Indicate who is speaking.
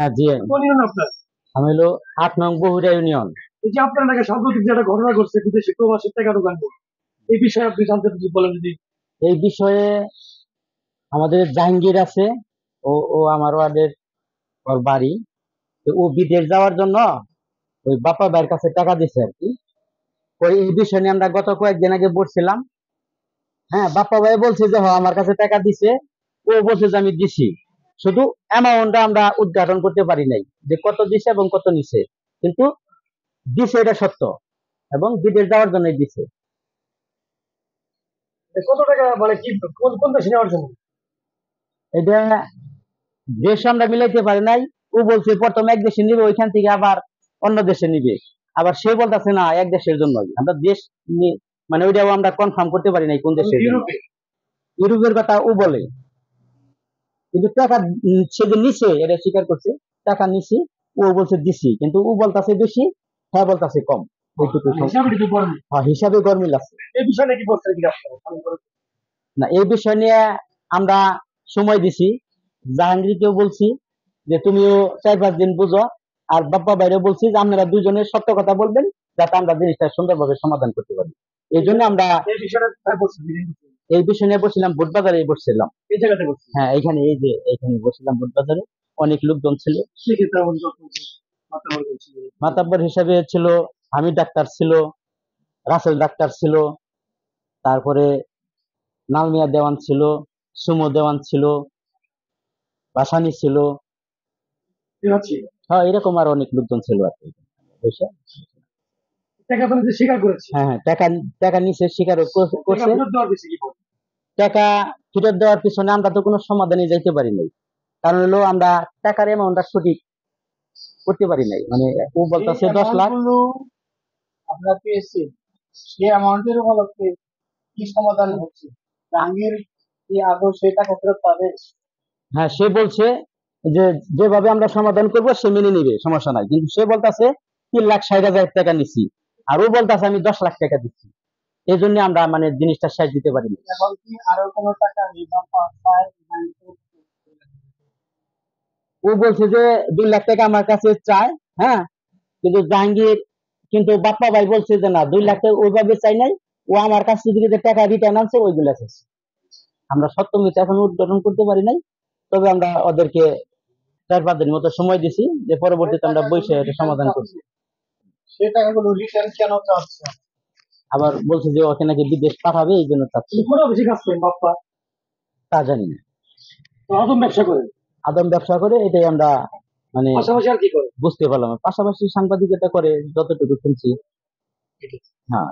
Speaker 1: হ্যাঁ জি,
Speaker 2: কোন ইউনিয়ন আপনার?
Speaker 1: আমি হলো ৮ নং বহুরিয়া ইউনিয়ন।
Speaker 2: এই যে আপনার নাকি সাম্প্রতিক যে একটা ঘটনা ঘটছে বিদেশি প্রবাসী টাকা ঢোকান, এই বিষয়ে আপনি জানতে যদি বলেন যদি।
Speaker 1: এই বিষয়ে আমাদের জাহাঙ্গীর আছে, ও আমার ওয়ার্ডের, ওর বাড়ি। তো ও বিদেশ যাওয়ার জন্য ওই বাপা ভাইয়ের কাছে টাকা দিছে আর কি। ওই এই বিষয় নিয়ে আমরা গত কয়েকদিন আগে বলছিলাম। হ্যাঁ, বাপ্পা ভাই বলছে যে হ্যাঁ আমার কাছে টাকা দিছে, ও বলছে যে আমি দিছি। শুধু অ্যামাউন্টটা আমরা উদ্ঘাটন করতে পারি নাই, যে কত দিছে এবং কত নিছে। কিন্তু দিছে এটা সত্য, এবং বিদেশ যাওয়ার জন্য দিছে।
Speaker 2: কত টাকা মানে কি, কোন কোন দেশে নেওয়ার জন্য?
Speaker 1: এটা দেশ আমরা মিলাইতে পারি নাই। ও বলছে প্রথম এক দেশে নিবে, ওইখান থেকে আবার অন্য দেশে নিবে। আবার সে বলতেছে না এক দেশের জন্য, আমরা দেশ মানে ওইটাও আমরা কনফার্ম করতে পারি নাই কোন
Speaker 2: মানে
Speaker 1: দেশের জন্য।
Speaker 2: ইউরোপে?
Speaker 1: ইউরোপের কথা ও বলে, কিন্তু টাকা সে যে নিছে এটা স্বীকার করছে। টাকা নিছি, ও বলছে দিছি, কিন্তু ও বলতাছে বেশি, হ্যাঁ বলতাছে কম। এইটুকু
Speaker 2: হিসাবে কিছু করেন?
Speaker 1: হ্যাঁ, হিসাবে গরমিল আছে।
Speaker 2: এই বিষয়ে কি বলছেন কি আপনার?
Speaker 1: না, এই বিষয় নিয়ে আমরা সময় দিছি, জাহাঙ্গীরকেও বলছি যে তুমিও ৪-৫ দিন বুঝো, আর বাপ্পা বাইরেও বলছি যে আপনারা দুজনের সত্য কথা বলবেন, যাতে আমরা জিনিসটা সুন্দরভাবে সমাধান করতে পারি। এই জন্য আমরা
Speaker 2: এই বিষয়টা কোথায় বলছেন?
Speaker 1: এই বিষয় নিয়ে বসছিলাম বুটবাজারে, বসছিলাম।
Speaker 2: এই জায়গাতে বলছেন?
Speaker 1: হ্যাঁ, এখানে, এই যে এখানে বসছিলাম বুটবাজারে। অনেক লোকজন ছিল।
Speaker 2: সেক্ষেত্রে আমার যখন মাতাবার বলছিল,
Speaker 1: মাতাব্বর হিসাবে ছিল হামিদ ডাক্তার ছিল, রাসেল ডাক্তার ছিল, তারপরে নালমিয়া দেওয়ান ছিল, সুমো দেওয়ান ছিল, বাসানি ছিল।
Speaker 2: ঠিক আছে।
Speaker 1: হ্যাঁ, এরকম আর অনেক লোকজন ছিল আর কি। বুঝছো?
Speaker 2: টাকা তো নিজে স্বীকার করেছে।
Speaker 1: হ্যাঁ হ্যাঁ, টাকা টাকা নিচে স্বীকারও
Speaker 2: টাকা
Speaker 1: করছে।
Speaker 2: ফেরত দেওয়ার বিষয়ে কি বলবেন?
Speaker 1: টাকা ফেরত দেওয়ার পিছনে আমরা তো কোনো সমাধানে যাইতে পারি নাই। কারণ হলো আমরা টাকার অ্যামাউন্টটা সঠিক করতে পারি নাই। মানে ও বলতেছে 10 লাখ।
Speaker 2: আমরা পেয়েছি, সে অ্যামাউন্টের উপলক্ষে কি সমাধান হচ্ছে? জাহাঙ্গীর কি আদৌ সেই টাকা ফেরত পাবে?
Speaker 1: হ্যাঁ, সে বলছে যে যেভাবে আমরা সমাধান করব সে মেনে নিবে, সমস্যা নাই। কিন্তু সে বলতেছে 3,60,000 টাকা নিছি, আর ও বলতেছে আমি 10 লাখ টাকা দিচ্ছি। এই জন্য আমরা মানে জিনিসটা শেষ দিতে পারি না।
Speaker 2: এখন কি আরো কোনো টাকা রিজার্ভ পাওয়া যায়?
Speaker 1: ও বলছে যে 2 লাখ টাকা আমার কাছে চায়। হ্যাঁ, কিন্তু জাহাঙ্গীর, কিন্তু বাপ্পা ভাই বলছে যে না, 2 লাখ টাকা ওইভাবে চাই নাই। ও আমার কাছ থেকে যে টাকা রিটার্ন আনছে ওইগুলা চাইছে। আমরা সত্য মিথ্যা এখন উদ্ঘাটন করতে পারি নাই। তবে আমরা ওদেরকে 4-5 দিনের মতো সময় দিছি, যে পরবর্তীতে আমরা বসে এটা সমাধান করছি।
Speaker 2: সে টাকাগুলো রিটার্ন কেন চাচ্ছে?
Speaker 1: আবার বলছে যে ওকে নাকি বিদেশ পাঠাবে, এই জন্য চাচ্ছি।
Speaker 2: কোনো বেশি কাজ করেন বাপ্পা?
Speaker 1: তা জানি না।
Speaker 2: তো আদম ব্যবসা করেন?
Speaker 1: আদম ব্যবসা করে, এটাই আমরা মানে
Speaker 2: পাশাপাশি আর কি করেন?
Speaker 1: বুঝতে পারলাম। পাশাপাশি সাংবাদিকতা করে, যতটুকু শুনছি। হ্যাঁ।